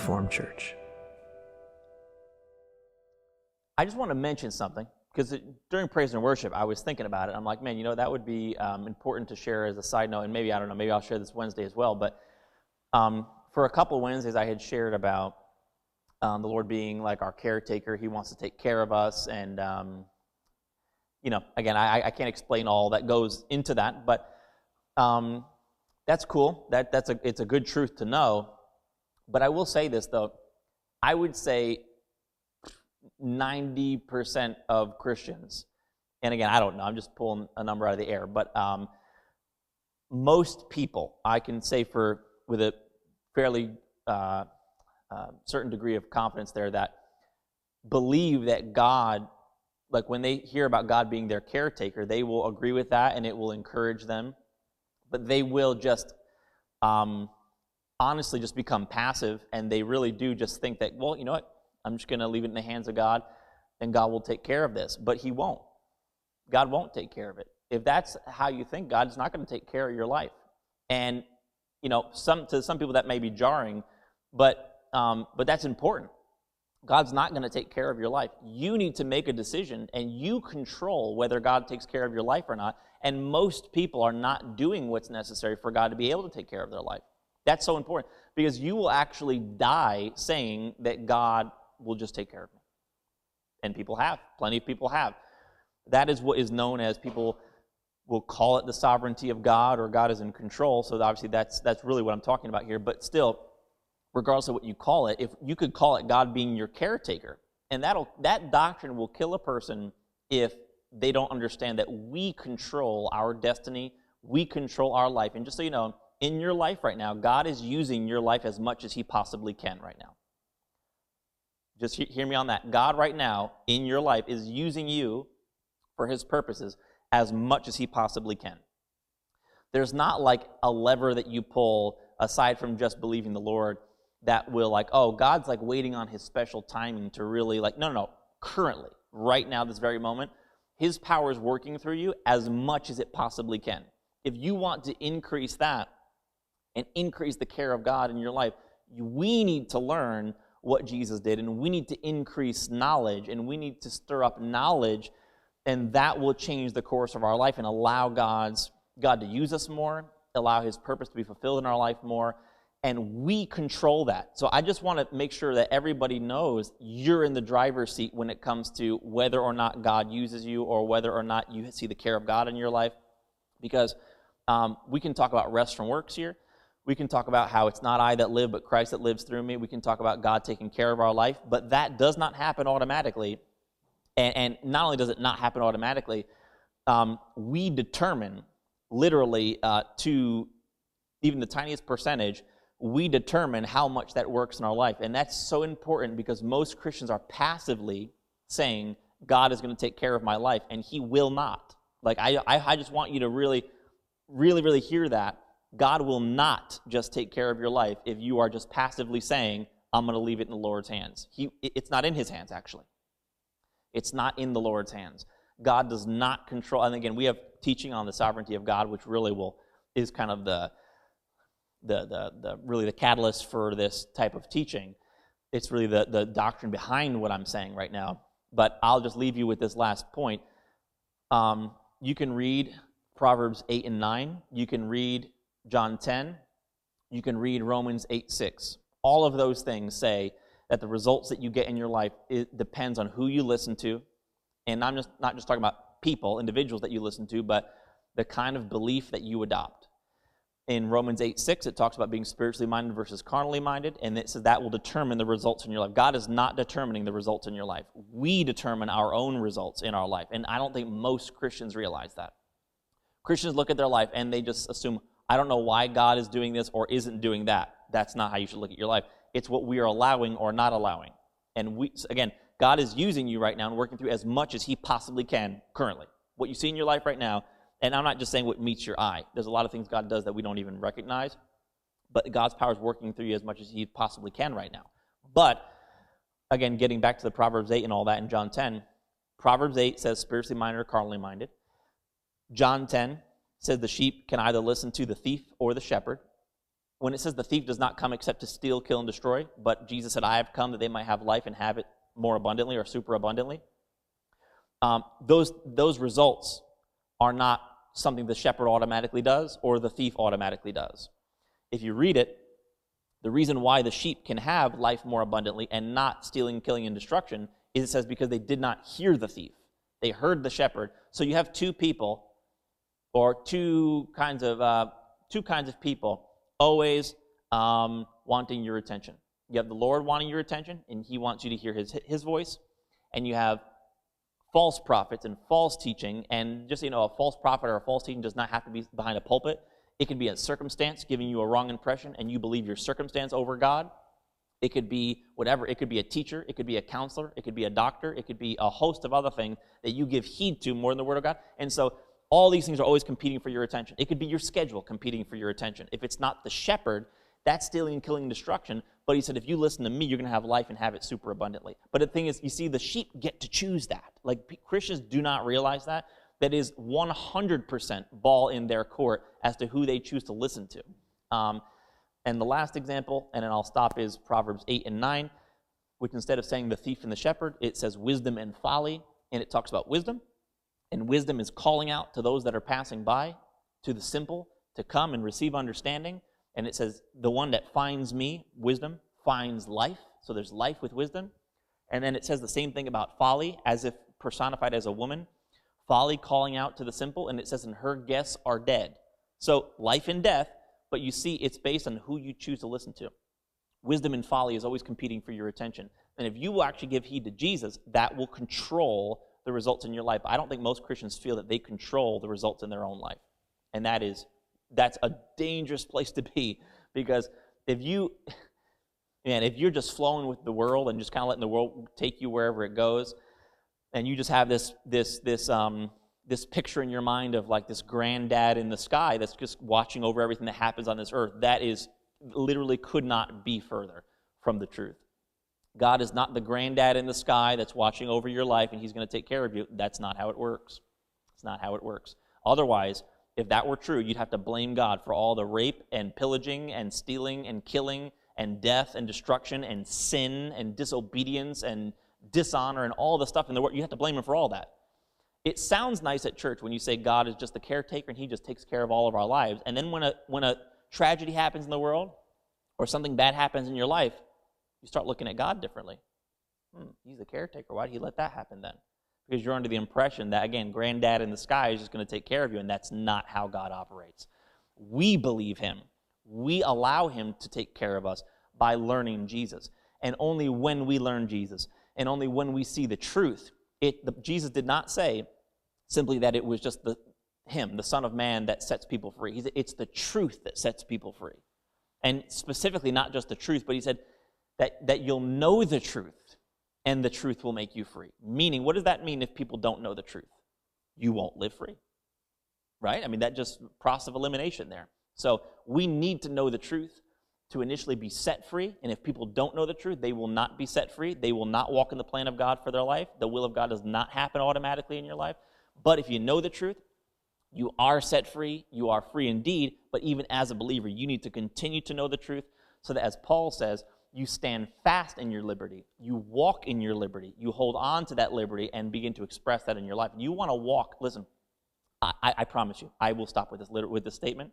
Reformed Church. I just want to mention something, because during praise and worship, I was thinking about it. I'm like, man, that would be important to share as a side note, and maybe, I don't know, maybe I'll share this Wednesday as well, but for a couple Wednesdays, I had shared about the Lord being like our caretaker. He wants to take care of us, and, again, I can't explain all that goes into that, but that's cool. It's a good truth to know, but I will say this, though. I would say 90% of Christians, and again, I don't know, I'm just pulling a number out of the air, but most people, I can say with a fairly certain degree of confidence there, that believe that God, like when they hear about God being their caretaker, they will agree with that and it will encourage them, but they will just honestly just become passive, and they really do just think that, well, you know what, I'm just going to leave it in the hands of God, and God will take care of this. But He won't. God won't take care of it. If that's how you think, God's not going to take care of your life. And, to some people that may be jarring, but that's important. God's not going to take care of your life. You need to make a decision, and you control whether God takes care of your life or not. And most people are not doing what's necessary for God to be able to take care of their life. That's so important, because you will actually die saying that God will just take care of me. And people have. Plenty of people have. That is what is known as, people will call it the sovereignty of God, or God is in control. So obviously that's really what I'm talking about here. But still, regardless of what you call it, if you could call it God being your caretaker, and that doctrine will kill a person if they don't understand that we control our destiny, we control our life. And just so you know, in your life right now, God is using your life as much as He possibly can right now. Just hear me on that. God right now in your life is using you for His purposes as much as He possibly can. There's not like a lever that you pull aside from just believing the Lord that will God's like waiting on His special timing to really no. Currently, right now, this very moment, His power is working through you as much as it possibly can. If you want to increase that and increase the care of God in your life, we need to learn what Jesus did, and we need to increase knowledge, and we need to stir up knowledge, and that will change the course of our life and allow God to use us more, allow His purpose to be fulfilled in our life more, and we control that. So I just want to make sure that everybody knows you're in the driver's seat when it comes to whether or not God uses you, or whether or not you see the care of God in your life, because we can talk about rest from works here. We can talk about how it's not I that live, but Christ that lives through me. We can talk about God taking care of our life, but that does not happen automatically. And not only does it not happen automatically, we determine, literally, to even the tiniest percentage, we determine how much that works in our life. And that's so important, because most Christians are passively saying, God is going to take care of my life, and He will not. I just want you to really, really, really hear that. God will not just take care of your life if you are just passively saying, I'm going to leave it in the Lord's hands. It's not in His hands, actually. It's not in the Lord's hands. God does not control. And again, we have teaching on the sovereignty of God, which really is kind of the catalyst for this type of teaching. It's really the doctrine behind what I'm saying right now. But I'll just leave you with this last point. You can read Proverbs 8 and 9. You can read John 10, you can read Romans 8:6. All of those things say that the results that you get in your life, it depends on who you listen to. And I'm not just talking about people, individuals that you listen to, but the kind of belief that you adopt. In Romans 8:6, it talks about being spiritually minded versus carnally minded, and it says that will determine the results in your life. God is not determining the results in your life. We determine our own results in our life, and I don't think most Christians realize that. Christians look at their life and they just assume, I don't know why God is doing this or isn't doing that. That's not how you should look at your life. It's what we are allowing or not allowing. And again, God is using you right now and working through as much as He possibly can currently. What you see in your life right now, and I'm not just saying what meets your eye. There's a lot of things God does that we don't even recognize, but God's power is working through you as much as He possibly can right now. But, again, getting back to the Proverbs 8 and all that in John 10, Proverbs 8 says spiritually minded or carnally minded. John 10 says the sheep can either listen to the thief or the shepherd. when it says the thief does not come except to steal, kill, and destroy, but Jesus said, I have come that they might have life and have it more abundantly or super abundantly, those results are not something the shepherd automatically does or the thief automatically does. If you read it, the reason why the sheep can have life more abundantly and not stealing, killing, and destruction is, it says, because they did not hear the thief. They heard the shepherd. So you have two people, or two kinds of people always wanting your attention. You have the Lord wanting your attention, and he wants you to hear his voice. And you have false prophets and false teaching. And just so you know, a false prophet or a false teaching does not have to be behind a pulpit. It can be a circumstance giving you a wrong impression, and you believe your circumstance over God. It could be whatever. It could be a teacher. It could be a counselor. It could be a doctor. It could be a host of other things that you give heed to more than the Word of God. And so all these things are always competing for your attention. It could be your schedule competing for your attention. If it's not the shepherd, that's stealing, killing, and destruction. But he said, if you listen to me, you're going to have life and have it super abundantly. But the thing is, you see, the sheep get to choose that. Like, Christians do not realize that. That is 100% ball in their court as to who they choose to listen to. And the last example, and then I'll stop, is Proverbs 8 and 9, which instead of saying the thief and the shepherd, it says wisdom and folly, and it talks about wisdom. And wisdom is calling out to those that are passing by, to the simple, to come and receive understanding. And it says, the one that finds me, wisdom, finds life. So there's life with wisdom. And then it says the same thing about folly, as if personified as a woman. Folly calling out to the simple, and it says, and her guests are dead. So life and death, but you see it's based on who you choose to listen to. Wisdom and folly is always competing for your attention. And if you will actually give heed to Jesus, that will control the results in your life. I don't think most Christians feel that they control the results in their own life. And that's a dangerous place to be, because if you're just flowing with the world and just kind of letting the world take you wherever it goes, and you just have this picture in your mind of like this granddad in the sky that's just watching over everything that happens on this earth, that is literally could not be further from the truth. God is not the granddad in the sky that's watching over your life and he's going to take care of you. That's not how it works. It's not how it works. Otherwise, if that were true, you'd have to blame God for all the rape and pillaging and stealing and killing and death and destruction and sin and disobedience and dishonor and all the stuff in the world. You have to blame him for all that. It sounds nice at church when you say God is just the caretaker and he just takes care of all of our lives. And then when a tragedy happens in the world or something bad happens in your life, you start looking at God differently. He's the caretaker. Why did he let that happen then? Because you're under the impression that, again, granddad in the sky is just going to take care of you, and that's not how God operates. We believe him. We allow him to take care of us by learning Jesus. And only when we learn Jesus, and only when we see the truth, Jesus did not say simply that it was just him, the Son of Man, that sets people free. It's the truth that sets people free. And specifically, not just the truth, but he said that you'll know the truth, and the truth will make you free. Meaning, what does that mean if people don't know the truth? You won't live free, right? I mean, that just process of elimination there. So we need to know the truth to initially be set free, and if people don't know the truth, they will not be set free. They will not walk in the plan of God for their life. The will of God does not happen automatically in your life. But if you know the truth, you are set free, you are free indeed, but even as a believer, you need to continue to know the truth so that, as Paul says, you stand fast in your liberty. You walk in your liberty. You hold on to that liberty and begin to express that in your life. You want to walk. Listen, I promise you, I will stop with this statement.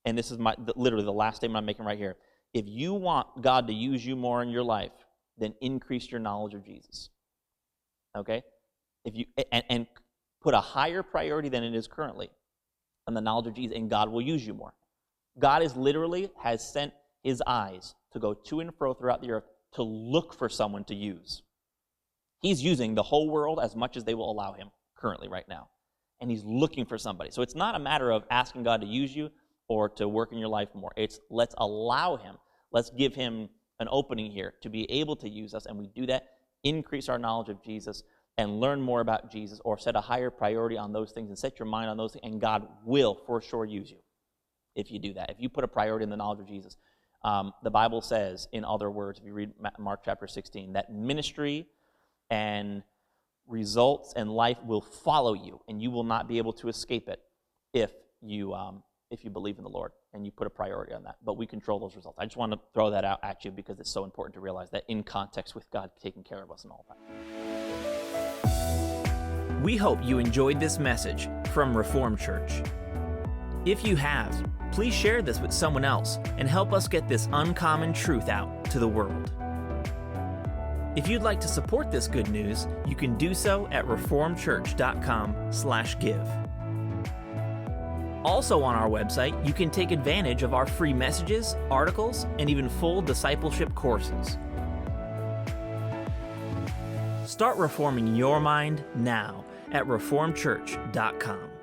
And this is literally the last statement I'm making right here. If you want God to use you more in your life, then increase your knowledge of Jesus. Okay? If you and put a higher priority than it is currently on the knowledge of Jesus, and God will use you more. God has sent his eyes to go to and fro throughout the earth to look for someone to use. He's using the whole world as much as they will allow him currently right now. And he's looking for somebody. So it's not a matter of asking God to use you or to work in your life more. It's let's allow him. Let's give him an opening here to be able to use us. And we do that, increase our knowledge of Jesus and learn more about Jesus, or set a higher priority on those things and set your mind on those things. And God will for sure use you if you do that. If you put a priority in the knowledge of Jesus. The Bible says, in other words, if you read Mark chapter 16, that ministry and results and life will follow you, and you will not be able to escape it if you believe in the Lord. and you put a priority on that. But we control those results. I just want to throw that out at you because it's so important to realize that in context with God taking care of us and all that. We hope you enjoyed this message from Reformed Church. If you have, please share this with someone else and help us get this uncommon truth out to the world. If you'd like to support this good news, you can do so at reformedchurch.com/give. Also on our website, you can take advantage of our free messages, articles, and even full discipleship courses. Start reforming your mind now at reformedchurch.com.